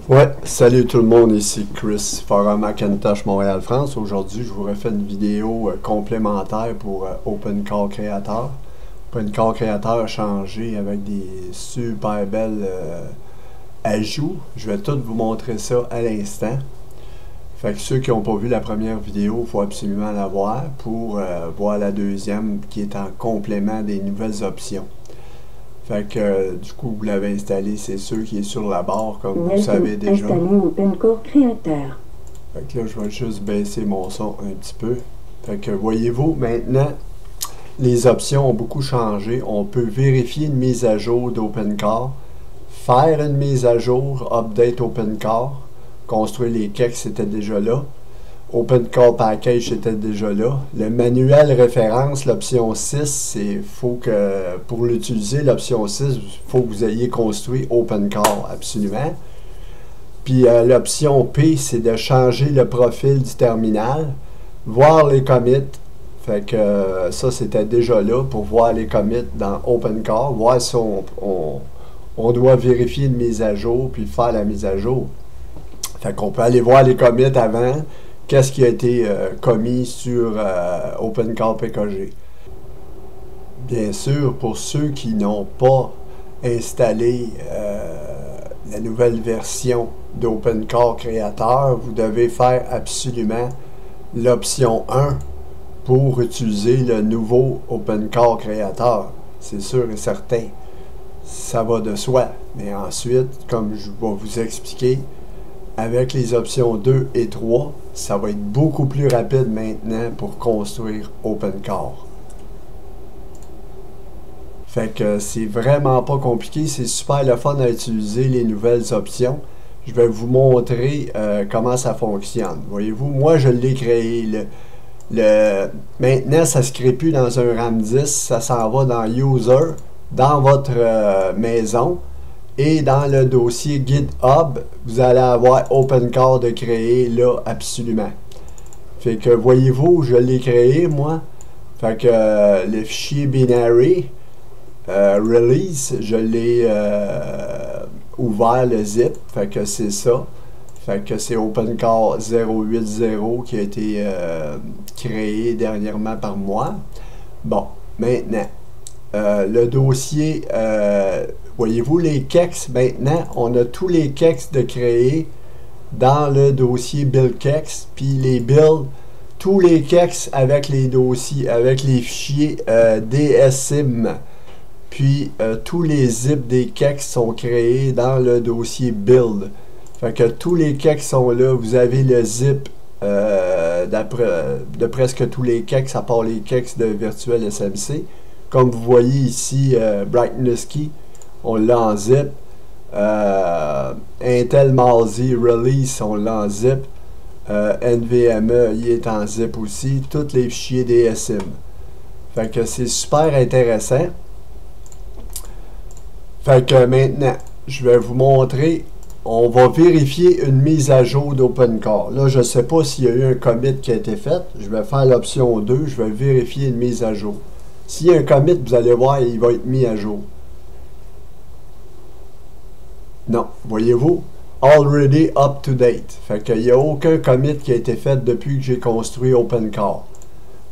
Ouais, salut tout le monde, ici Chris, Forum Macintosh Montréal-France. Aujourd'hui, je vous refais une vidéo complémentaire pour OpenCore Creator. OpenCore Creator a changé avec des super belles ajouts. Je vais tout vous montrer ça à l'instant. Fait que ceux qui n'ont pas vu la première vidéo, il faut absolument la voir pour voir la deuxième qui est en complément des nouvelles options. Fait que du coup, vous l'avez installé, c'est sûr qu'il est sur la barre, comme vous savez déjà. Installer OpenCore Creator. Fait que là, je vais juste baisser mon son un petit peu. Fait que voyez-vous, maintenant, les options ont beaucoup changé. On peut vérifier une mise à jour d'OpenCore, faire une mise à jour, update OpenCore, construire les kex, c'était déjà là. OpenCore Package était déjà là. Le manuel référence, l'option 6, c'est faut que pour l'utiliser, l'option 6, il faut que vous ayez construit OpenCore, absolument. Puis l'option P, c'est de changer le profil du terminal, voir les commits. Fait que ça, c'était déjà là pour voir les commits dans OpenCore, voir si on doit vérifier une mise à jour, puis faire la mise à jour. Fait qu'on peut aller voir les commits avant. Qu'est-ce qui a été commis sur OpenCore PKG. Bien sûr, pour ceux qui n'ont pas installé la nouvelle version d'OpenCore Creator, vous devez faire absolument l'option 1 pour utiliser le nouveau OpenCore Creator. C'est sûr et certain. Ça va de soi. Mais ensuite, comme je vais vous expliquer, avec les options 2 et 3, ça va être beaucoup plus rapide maintenant pour construire OpenCore. Fait que c'est vraiment pas compliqué, c'est super le fun à utiliser les nouvelles options. Je vais vous montrer comment ça fonctionne. Voyez-vous, moi je l'ai créé. Maintenant, ça ne se crée plus dans un RAM 10, ça s'en va dans User, dans votre maison. Et dans le dossier GitHub, vous allez avoir OpenCore de créer là, absolument. Fait que, voyez-vous, je l'ai créé, moi. Fait que le fichier binary, release, je l'ai ouvert le zip. Fait que c'est ça. Fait que c'est OpenCore 0.8.0 qui a été créé dernièrement par moi. Bon, maintenant, le dossier... voyez-vous, les kex, maintenant, on a tous les kex de créer dans le dossier build kex, puis les builds, tous les kex avec les dossiers, avec les fichiers DSIM, puis tous les zips des kex sont créés dans le dossier build. Fait que tous les kex sont là, vous avez le zip de presque tous les kex, à part les kex de Virtual SMC. Comme vous voyez ici, Brightnessky, on l'a en zip. Intel Mauzy Release, on l'a en zip. NVMe, il est en zip aussi. Tous les fichiers DSIM. Fait que c'est super intéressant. Fait que maintenant, je vais vous montrer. On va vérifier une mise à jour d'OpenCore. Là, je ne sais pas s'il y a eu un commit qui a été fait. Je vais faire l'option 2. Je vais vérifier une mise à jour. S'il y a un commit, vous allez voir, il va être mis à jour. Non, voyez-vous, already up to date. Fait qu'il n'y a aucun commit qui a été fait depuis que j'ai construit OpenCore.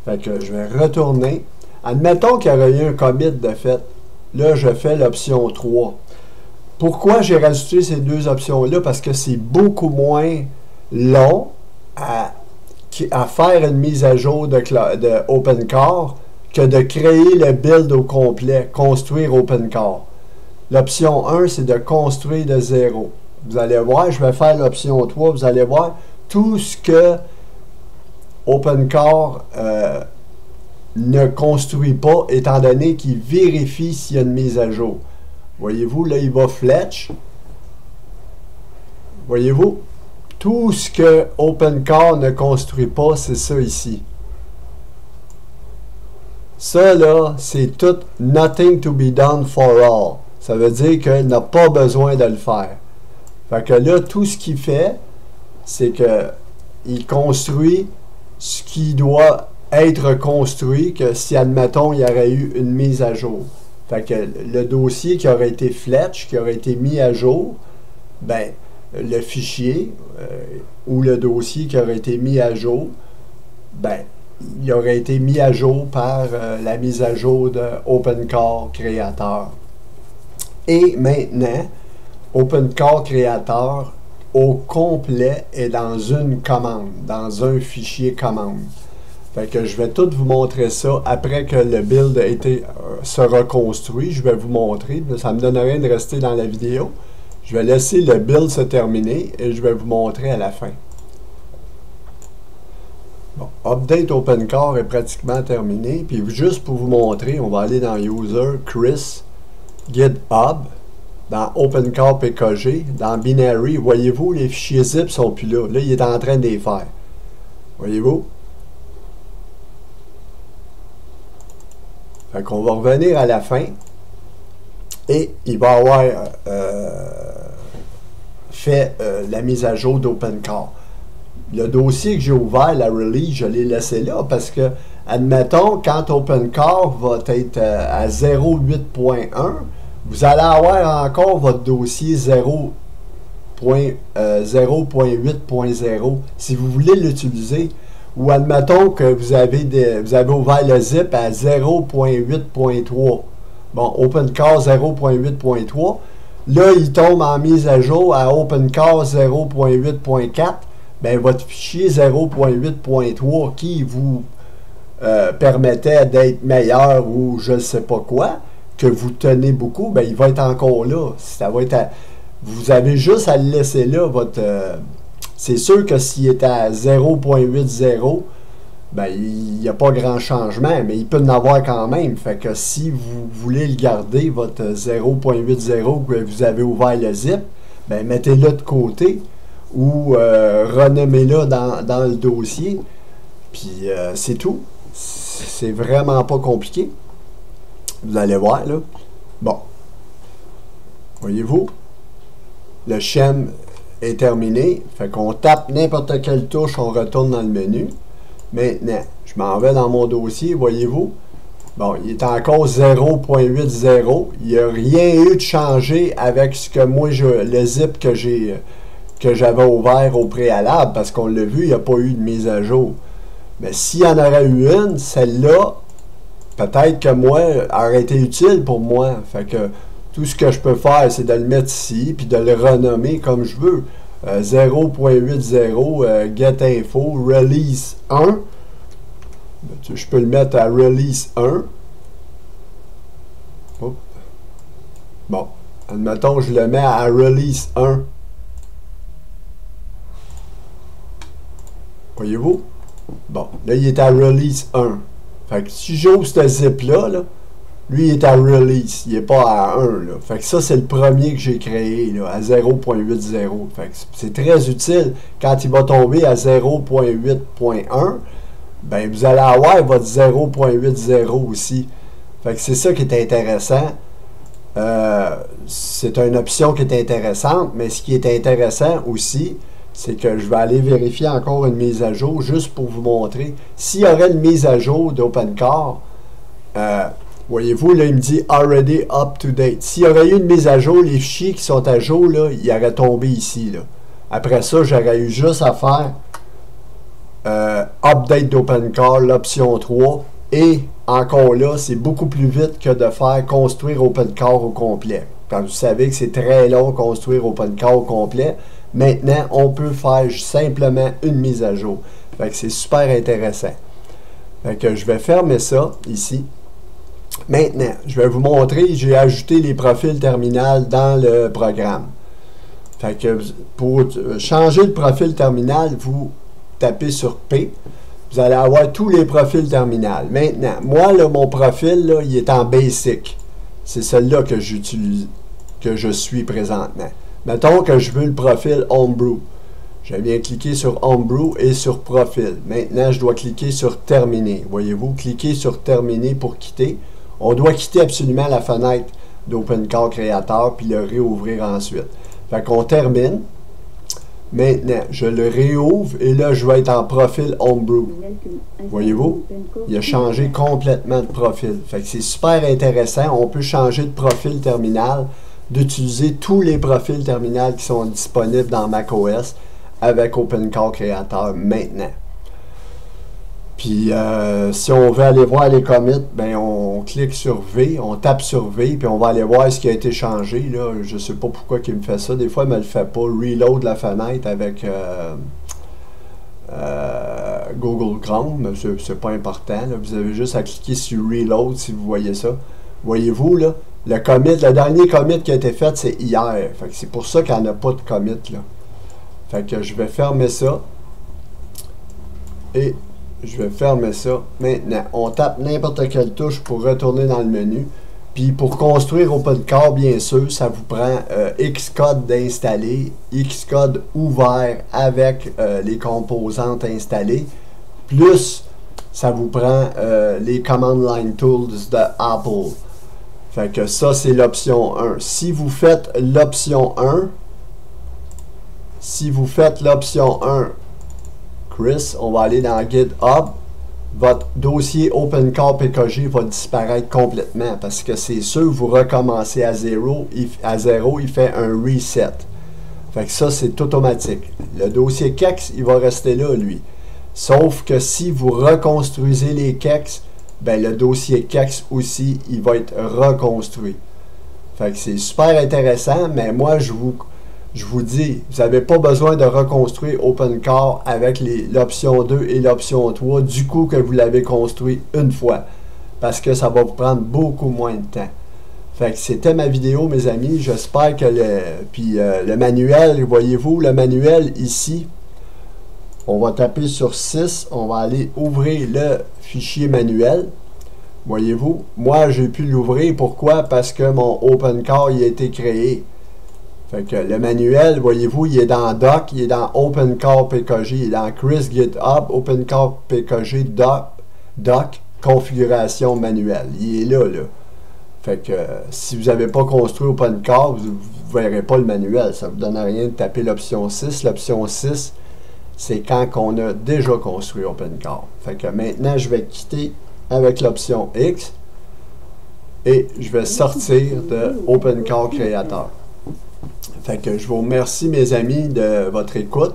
Fait que je vais retourner. Admettons qu'il y aurait eu un commit de fait. Là, je fais l'option 3. Pourquoi j'ai rajouté ces deux options-là? Parce que c'est beaucoup moins long à faire une mise à jour de OpenCore que de créer le build au complet, construire OpenCore. L'option 1, c'est de construire de zéro. Vous allez voir, je vais faire l'option 3, vous allez voir tout ce que OpenCore ne construit pas, étant donné qu'il vérifie s'il y a une mise à jour. Voyez-vous, là, il va Fletch. Voyez-vous, tout ce que OpenCore ne construit pas, c'est ça ici. Ça, là, c'est tout nothing to be done for all. Ça veut dire qu'il n'a pas besoin de le faire. Fait que là, tout ce qu'il fait, c'est qu'il construit ce qui doit être construit, que si, admettons, il y aurait eu une mise à jour. Fait que le dossier qui aurait été Fletch, qui aurait été mis à jour, ben, le fichier ou le dossier qui aurait été mis à jour, ben, il aurait été mis à jour par la mise à jour de OpenCore Creator. Et maintenant, OpenCore Creator au complet est dans une commande, dans un fichier commande. Fait que je vais tout vous montrer ça après que le build a été se reconstruit. Je vais vous montrer. Ça ne me donne rien de rester dans la vidéo. Je vais laisser le build se terminer et je vais vous montrer à la fin. Bon, Update OpenCore est pratiquement terminé. Puis juste pour vous montrer, on va aller dans User, Chris, GitHub, dans OpenCore PKG, dans Binary. Voyez-vous, les fichiers zip sont plus là. Là, il est en train de les faire. Voyez-vous? Fait qu'on va revenir à la fin et il va avoir fait la mise à jour d'OpenCore. Le dossier que j'ai ouvert, la release, je l'ai laissé là parce que, admettons, quand OpenCore va être à 0.8.1, vous allez avoir encore votre dossier 0.8.0 si vous voulez l'utiliser. Ou admettons que vous avez ouvert le zip à 0.8.3. Bon, OpenCore 0.8.3. Là, il tombe en mise à jour à OpenCore 0.8.4. Bien, votre fichier 0.8.3 qui vous permettait d'être meilleur ou je ne sais pas quoi, que vous tenez beaucoup, bien, il va être encore là. Ça va être vous avez juste à le laisser là, votre... c'est sûr que s'il est à 0.80, ben, il n'y a pas grand changement, mais il peut en avoir quand même. Fait que si vous voulez le garder, votre 0.80 que vous avez ouvert le zip, ben, mettez-le de côté ou renommez-le dans le dossier. Puis c'est tout. C'est vraiment pas compliqué. Vous allez voir, là. Bon. Voyez-vous? Le schème est terminé. Fait qu'on tape n'importe quelle touche, on retourne dans le menu. Maintenant, je m'en vais dans mon dossier, voyez-vous? Bon, il est encore 0.80. Il n'y a rien eu de changé avec ce que moi, le zip que j'avais ouvert au préalable, parce qu'on l'a vu, il n'y a pas eu de mise à jour. Mais s'il y en aurait eu une, celle-là, peut-être que moi, aurait été utile pour moi. Fait que tout ce que je peux faire, c'est de le mettre ici, puis de le renommer comme je veux. 0.80, get info, release 1. Je peux le mettre à release 1. Oups. Bon, admettons, je le mets à release 1. Voyez-vous? Bon, là, il est à release 1. Fait que si j'ouvre ce zip-là, lui, il est à release. Il n'est pas à 1. Là. Fait que ça, c'est le premier que j'ai créé, là, à 0.80. Fait que c'est très utile. Quand il va tomber à 0.8.1, ben, vous allez avoir votre 0.80 aussi. Fait que c'est ça qui est intéressant. C'est une option qui est intéressante, mais ce qui est intéressant aussi, c'est que je vais aller vérifier encore une mise à jour, juste pour vous montrer. S'il y aurait une mise à jour d'OpenCore, voyez-vous, là, il me dit « Already up to date ». S'il y aurait eu une mise à jour, les fichiers qui sont à jour, là, ils auraient tombé ici. Là. Après ça, j'aurais eu juste à faire Update d'OpenCore, l'option 3. Et encore là, c'est beaucoup plus vite que de faire construire OpenCore au complet. Quand vous savez que c'est très long construire OpenCore au complet, maintenant, on peut faire simplement une mise à jour. Fait que c'est super intéressant. Fait que je vais fermer ça ici. Maintenant, je vais vous montrer, j'ai ajouté les profils terminal dans le programme. Fait que pour changer le profil terminal, vous tapez sur P. Vous allez avoir tous les profils terminal. Maintenant, moi, là, mon profil, là, il est en Basic. C'est celui-là que j'utilise, que je suis présentement. Mettons que je veux le profil Homebrew. Je viens cliquer sur Homebrew et sur Profil. Maintenant, je dois cliquer sur Terminer. Voyez-vous, cliquez sur Terminer pour quitter. On doit quitter absolument la fenêtre d'OpenCore Creator puis le réouvrir ensuite. Fait qu'on termine. Maintenant, je le réouvre et là, je vais être en profil Homebrew. Voyez-vous? Il a changé complètement de profil. Fait que c'est super intéressant. On peut changer de profil terminal d'utiliser tous les profils terminal qui sont disponibles dans macOS avec OpenCore Creator maintenant. Puis si on veut aller voir les commits, ben on clique sur V, on tape sur V, puis on va aller voir ce qui a été changé. Là. Je ne sais pas pourquoi il me fait ça. Des fois, il ne me le fait pas. Reload la fenêtre avec Google Chrome, mais c'est pas important. Là. Vous avez juste à cliquer sur Reload si vous voyez ça. Voyez-vous, là, le dernier commit qui a été fait, c'est hier. Fait que c'est pour ça qu'il n'y en a pas de commit. Là. Fait que je vais fermer ça. Et je vais fermer ça. Maintenant, on tape n'importe quelle touche pour retourner dans le menu. Puis pour construire OpenCore, bien sûr, ça vous prend Xcode d'installer, Xcode ouvert avec les composantes installées, plus ça vous prend les Command Line Tools de Apple. Fait que ça, c'est l'option 1. Si vous faites l'option 1, Chris, on va aller dans GitHub. Votre dossier OpenCore PKG va disparaître complètement parce que c'est sûr, vous recommencez à zéro, il fait un reset. Fait que ça, c'est automatique. Le dossier Kex, il va rester là, lui. Sauf que si vous reconstruisez les Kex, ben le dossier Kex aussi, il va être reconstruit. Fait que c'est super intéressant, mais moi, je vous dis, vous n'avez pas besoin de reconstruire OpenCore avec l'option 2 et l'option 3 du coup que vous l'avez construit une fois. Parce que ça va vous prendre beaucoup moins de temps. Fait que c'était ma vidéo, mes amis. J'espère que le manuel, voyez-vous, le manuel ici, on va taper sur 6. On va aller ouvrir le fichier manuel. Voyez-vous, moi j'ai pu l'ouvrir. Pourquoi? Parce que mon OpenCore il a été créé. Fait que le manuel, voyez-vous, il est dans Doc, il est dans OpenCore PKG, il est dans Chris GitHub, OpenCore PKG Doc, configuration manuelle. Il est là, là. Fait que si vous n'avez pas construit OpenCore, vous ne verrez pas le manuel. Ça ne vous donne rien de taper l'option 6. L'option 6, c'est quand on a déjà construit OpenCore. Fait que maintenant, je vais quitter avec l'option X et je vais sortir de OpenCore Creator. Fait que je vous remercie, mes amis, de votre écoute.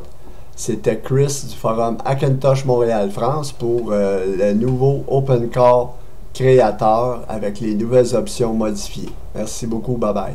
C'était Chris du forum Hackintosh Montréal France pour le nouveau OpenCore Creator avec les nouvelles options modifiées. Merci beaucoup, bye bye.